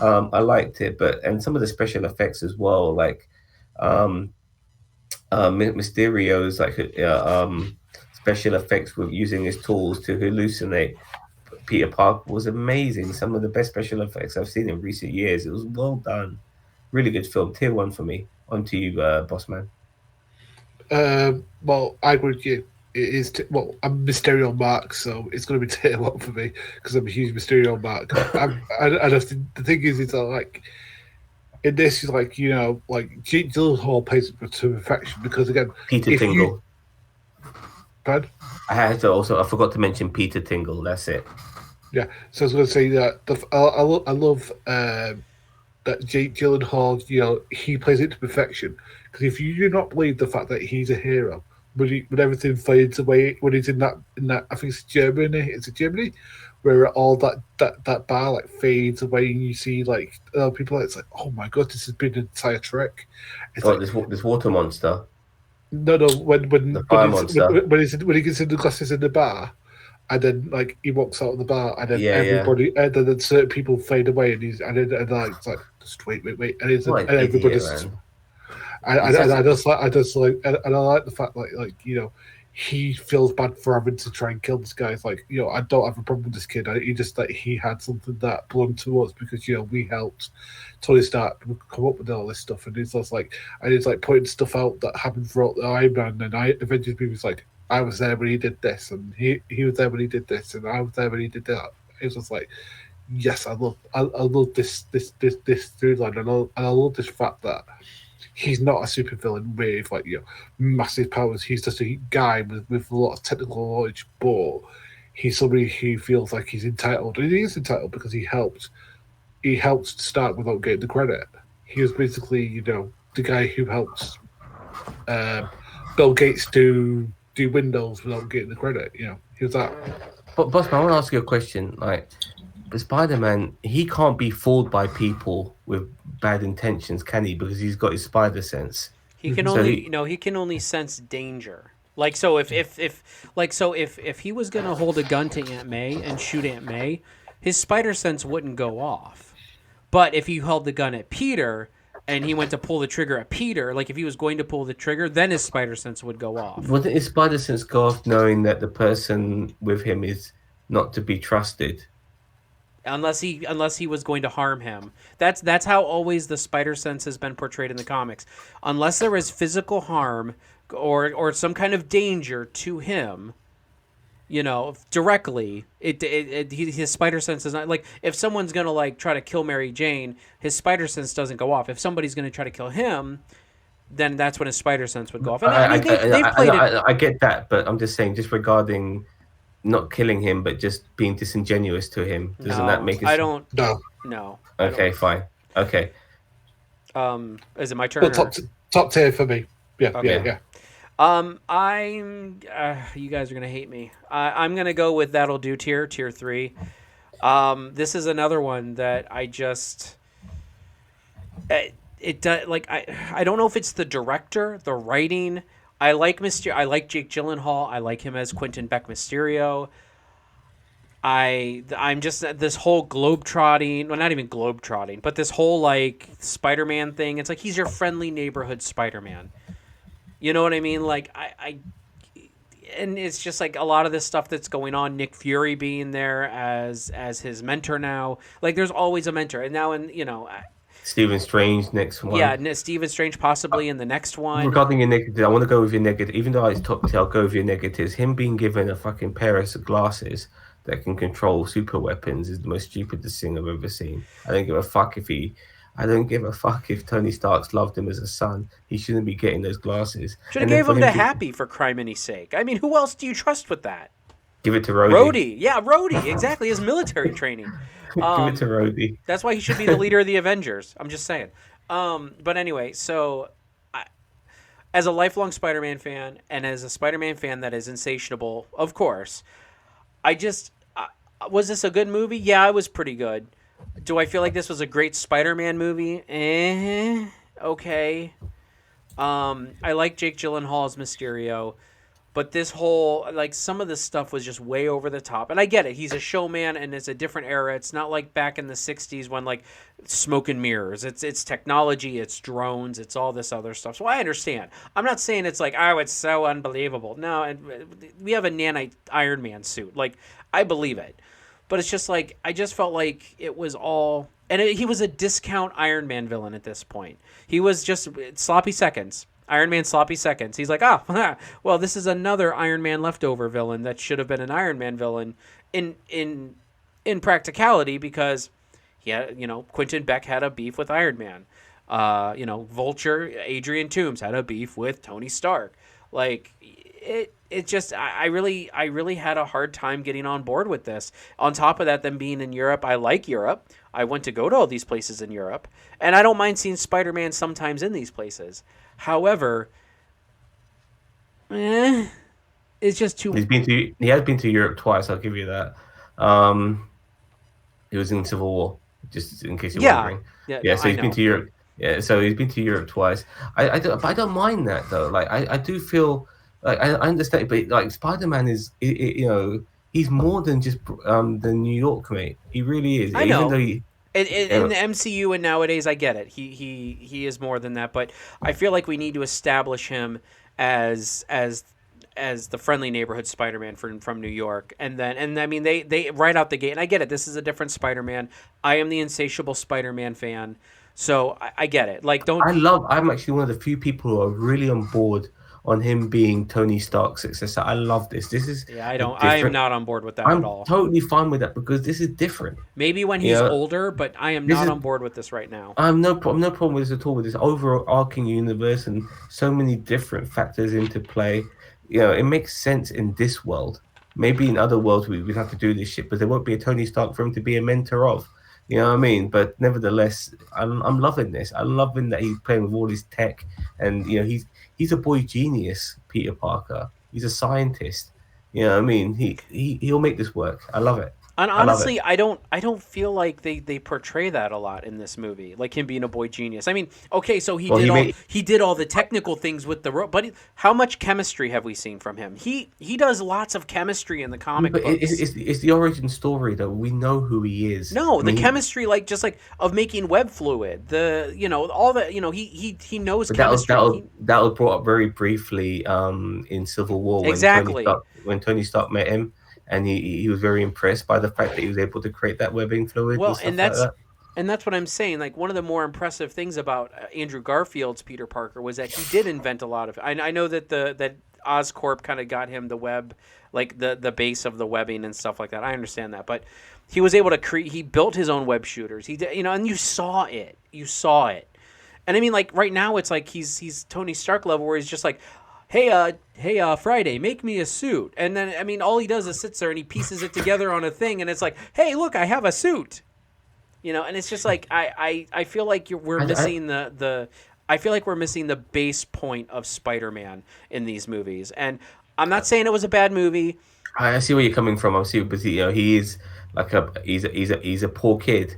I liked it, and some of the special effects as well, like Mysterio's like special effects with using his tools to hallucinate Peter Parker was amazing. Some of the best special effects I've seen in recent years. It was well done. Really good film. Tier 1 for me. On to you, Bossman. Well, I agree with you. It is I'm Mysterio Mark, so it's going to be tier 1 for me because I'm a huge Mysterio Mark. The thing is that like in this, is like like Jake Gyllenhaal plays it to perfection because again, Peter Tingle. Pardon? I forgot to mention Peter Tingle. That's it. Yeah, so I was going to say that I love that Jake Gyllenhaal, he plays it to perfection. Because if you do not believe the fact that he's a hero, when everything fades away, when he's in that I think it's Germany, where all that bar like fades away, and you see like people it's like, oh my god, this has been an entire trek. It's this water monster. No, when the fire monster. When he gets in the glasses in the bar. And then, like, he walks out of the bar, and then everybody, and then certain people fade away, and it's like, just wait, and everybody's, I just like, and I like the fact that, he feels bad for having to try and kill this guy. It's like, I don't have a problem with this kid. He just that he had something that belonged to us because we helped Tony Stark come up with all this stuff, and he's just like, pointing stuff out that happened throughout the Iron Man and Avengers movies, like. I was there when he did this, and he was there when he did this, and I was there when he did that. It was just like, yes, I love this through line, and I love this fact that he's not a supervillain with massive powers. He's just a guy with a lot of technical knowledge, but he's somebody who feels like he's entitled, and he is entitled because he helped Stark without getting the credit. He was basically the guy who helped Bill Gates do Windows without getting the credit. He was that. But Bossman, I want to ask you a question. Like, Spider-Man, he can't be fooled by people with bad intentions, can he? Because he's got his spider sense. He can he can only sense danger. Like, so if he was gonna hold a gun to Aunt May and shoot Aunt May, his spider sense wouldn't go off. But if he held the gun at Peter and he went to pull the trigger at Peter, like if he was going to pull the trigger, then his spider sense would go off. Wouldn't his spider sense go off knowing that the person with him is not to be trusted? Unless he was going to harm him. That's how always the spider sense has been portrayed in the comics. Unless there is physical harm or some kind of danger to him, directly, his spider sense is not, like, if someone's gonna try to kill Mary Jane, his spider sense doesn't go off. If somebody's gonna try to kill him, then that's when his spider sense would go off. And I get that, but I'm just saying, just regarding not killing him, but just being disingenuous to him, doesn't that make it? I don't. No. Okay, fine. Okay. Is it my turn? Well, top tier for me. Yeah, okay. Yeah. I'm. You guys are gonna hate me. I'm gonna go with That'll Do tier 3. This is another one that I just. it does like I don't know if it's the director, the writing. I like I like Jake Gyllenhaal. I like him as Quentin Beck Mysterio. I'm just this whole globetrotting, well, not even globetrotting, but this whole like Spider-Man thing. It's like he's your friendly neighborhood Spider-Man. You know what I mean? Like and it's just like a lot of this stuff that's going on. Nick Fury being there as his mentor now. Like there's always a mentor, and now in Stephen Strange next one. yeah, Stephen Strange possibly in the next one. Regarding your negatives, I want to go with your negative. Even though it's top tier, I'll go with your negatives. Him being given a fucking pair of glasses that can control super weapons is the most stupidest thing I've ever seen. I don't give a fuck if he. I don't give a fuck if Tony Stark's loved him as a son. He shouldn't be getting those glasses. Should have gave him to Happy for criminy sake. I mean, who else do you trust with that? Give it to Rhodey. Rhodey, yeah, Rhodey, exactly. His military training. Give it to Rhodey. That's why he should be the leader of the Avengers. I'm just saying. But anyway, so as a lifelong Spider-Man fan and as a Spider-Man fan that is insatiable, of course, was this a good movie? Yeah, it was pretty good. Do I feel like this was a great Spider-Man movie? Okay. I like Jake Gyllenhaal as Mysterio. But this whole, like, some of this stuff was just way over the top. And I get it. He's a showman, and it's a different era. It's not like back in the 60s when, like, smoke and mirrors. It's technology. It's drones. It's all this other stuff. So I understand. I'm not saying it's like, oh, it's so unbelievable. No, and we have a nanite Iron Man suit. Like, I believe it. But it's just like, I just felt like it was all... And he was a discount Iron Man villain at this point. He was just sloppy seconds. Iron Man sloppy seconds. He's like, well, this is another Iron Man leftover villain that should have been an Iron Man villain in practicality because he had, Quentin Beck had a beef with Iron Man. Vulture, Adrian Toomes had a beef with Tony Stark. Like it just I really had a hard time getting on board with this. On top of that, them being in Europe, I like Europe. I went to go to all these places in Europe, and I don't mind seeing Spider-Man sometimes in these places. However, it's just too. He has been to Europe twice. I'll give you that. He was in Civil War, just in case you're wondering. Yeah. So he's been to Europe. Yeah, so he's been to Europe twice. I don't mind that though. Like I do feel like I understand, but like Spider-Man is, he's more than just the New York, mate. He really is. I know. Even though in the MCU and nowadays, I get it. He is more than that, but I feel like we need to establish him as the friendly neighborhood Spider-Man from New York, and I mean they right out the gate. And I get it. This is a different Spider-Man. I am the insatiable Spider-Man fan, so I get it. Like I'm actually one of the few people who are really on board on him being Tony Stark's successor. I love this. This is I am not on board with that at all. I'm totally fine with that because this is different. Maybe when he's older, but I am not on board with this right now. I'm no problem with this at all. With this overarching universe and so many different factors into play. It makes sense in this world. Maybe in other worlds we'd have to do this shit, but there won't be a Tony Stark for him to be a mentor of. You know what I mean? But nevertheless, I'm loving this. I'm loving that he's playing with all his tech, and he's a boy genius, Peter Parker. He's a scientist. You know what I mean? He'll make this work. I love it. And honestly, I don't feel like they portray that a lot in this movie, like him being a boy genius. I mean, okay, so he did all the technical things with the but how much chemistry have we seen from him? He does lots of chemistry in the comic books. It's the origin story though. We know who he is. No, the chemistry, like of making web fluid. All that he knows chemistry. That was brought up very briefly in Civil War when Tony Stark met him. And he was very impressed by the fact that he was able to create that webbing fluid. Well, and that's what I'm saying. Like one of the more impressive things about Andrew Garfield's Peter Parker was that he did invent a lot of. I know that that Oscorp kind of got him the web, like the base of the webbing and stuff like that. I understand that, but he was able to create. He built his own web shooters. He did, and you saw it. And I mean, like right now, it's like he's Tony Stark level where he's just like, hey, Friday, make me a suit. And then, I mean, all he does is sits there and he pieces it together on a thing. And it's like, hey, look, I have a suit. And it's just like, I feel like we're missing I feel like we're missing the base point of Spider-Man in these movies. And I'm not saying it was a bad movie. I see where you're coming from. I see, but he is like he's a poor kid,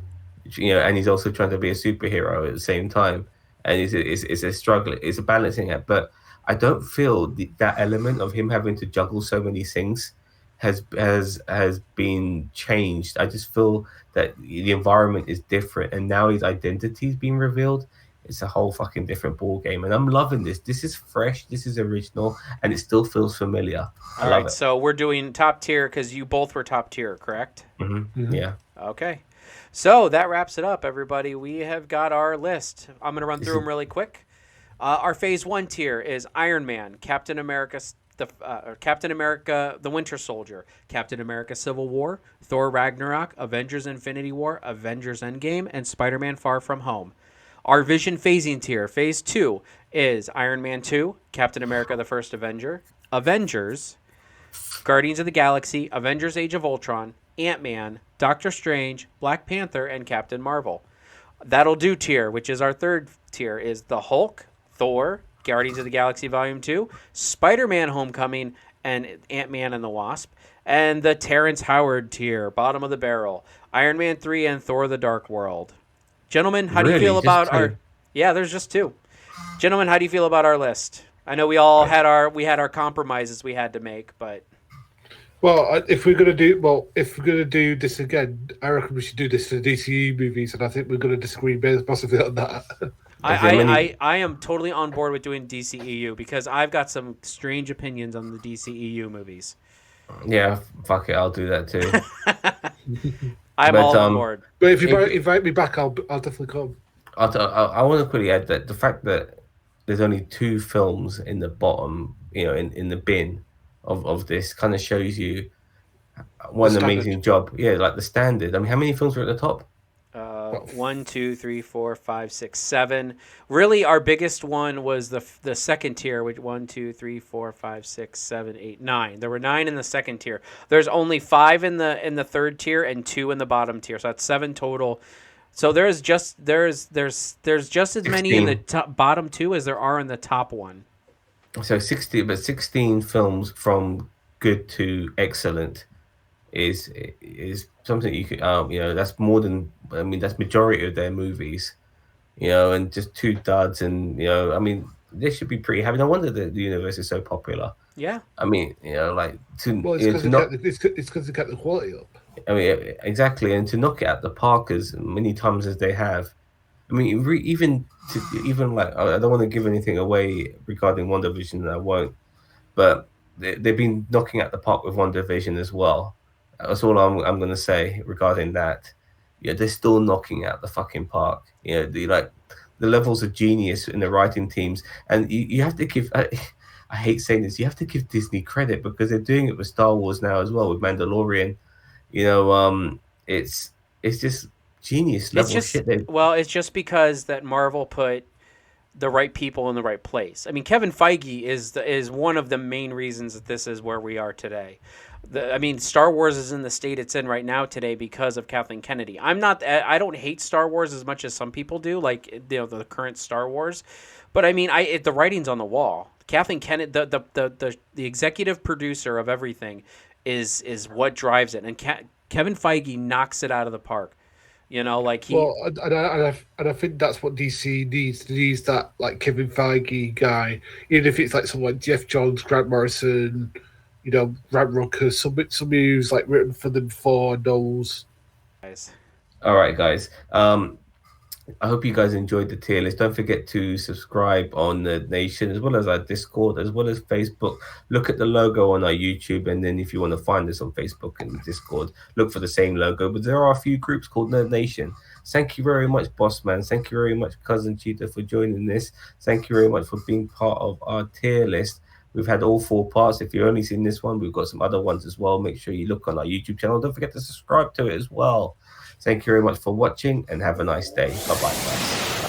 and he's also trying to be a superhero at the same time. and it's a struggle. It's a balancing act. But I don't feel that element of him having to juggle so many things has been changed. I just feel that the environment is different, and now his identity is being revealed. It's a whole fucking different ball game, and I'm loving this. This is fresh. This is original, and it still feels familiar. I All love right, it. so we're doing top tier because you both were top tier, correct? Yeah. Okay. So that wraps it up, everybody. We have got our list. I'm going to run through them really quick. Our phase 1 tier is Iron Man, Captain America, the Winter Soldier, Captain America Civil War, Thor Ragnarok, Avengers Infinity War, Avengers Endgame, and Spider-Man Far From Home. Our Vision phasing tier, phase 2, is Iron Man 2, Captain America the First Avenger, Avengers, Guardians of the Galaxy, Avengers Age of Ultron, Ant-Man, Doctor Strange, Black Panther, and Captain Marvel. That'll Do tier, which is our third tier, is the Hulk, Thor, Guardians of the Galaxy Volume 2, Spider-Man Homecoming, and Ant-Man and the Wasp. And the Terrence Howard tier, bottom of the barrel, Iron Man 3 and Thor the Dark World. Gentlemen, how do you Really? feel Just about two? our... Yeah, there's just two. Gentlemen, how do you feel about our list? I know we all had our compromises we had to make, but... Well, if we're gonna do this again, I reckon we should do this for DCE movies, and I think we're gonna disagree possibly on that. I am totally on board with doing DCEU because I've got some strange opinions on the DCEU movies. Yeah, fuck it, I'll do that too. I'm all on board. But if you invite me back, I'll definitely come. I want to quickly add that the fact that there's only 2 films in the bottom, in the bin of this kind of shows you one amazing job. Yeah, like the standard. I mean, how many films were at the top? 1, 2, 3, 4, 5, 6, 7. Really, our biggest one was the second tier, which 1, 2, 3, 4, 5, 6, 7, 8, 9. There were 9 in the second tier. There's only 5 in the third tier and 2 in the bottom tier. So that's 7 total. So there's just as many in the bottom 2 as there are in the top 1. So 16 films from good to excellent is something you could that's more than, I mean, that's majority of their movies, and just 2 duds, and I mean, they should be pretty happy. No wonder the universe is so popular. Yeah, I mean, like it's because they kept the quality up. I mean, exactly, and to knock it at the park as many times as they have. I mean, even like, I don't want to give anything away regarding WandaVision, and I won't, but they've been knocking at the park with WandaVision as well. That's all I'm going to say regarding that. Yeah, they're still knocking out the fucking park. The levels of genius in the writing teams, and you have to give. I hate saying this. You have to give Disney credit because they're doing it with Star Wars now as well with Mandalorian. It's just genius level shit. Well, it's just because that Marvel put the right people in the right place. I mean, Kevin Feige is one of the main reasons that this is where we are today. Star Wars is in the state it's in right now today because of Kathleen Kennedy. I don't hate Star Wars as much as some people do, like the current Star Wars, but I mean, the writing's on the wall. Kathleen Kennedy, the executive producer of everything, is what drives it, and Kevin Feige knocks it out of the park. And I think that's what DC needs. It needs that like Kevin Feige guy, even if it's like someone like Jeff Johns, Grant Morrison, Grant Ruckus, somebody who's like written for them before, knows. All right, guys. I hope you guys enjoyed the tier list. Don't forget to subscribe on the Nation, as well as our Discord, as well as Facebook. Look at the logo on our YouTube, and then if you want to find us on Facebook and Discord, look for the same logo. But there are a few groups called Nerd Nation. Thank you very much, Bossman. Thank you very much, Cousin Cheetah, for joining this. Thank you very much for being part of our tier list. We've had all 4 parts. If you've only seen this one, we've got some other ones as well. Make sure you look on our YouTube channel. Don't forget to subscribe to it as well. Thank you very much for watching, and have a nice day. Bye-bye, guys.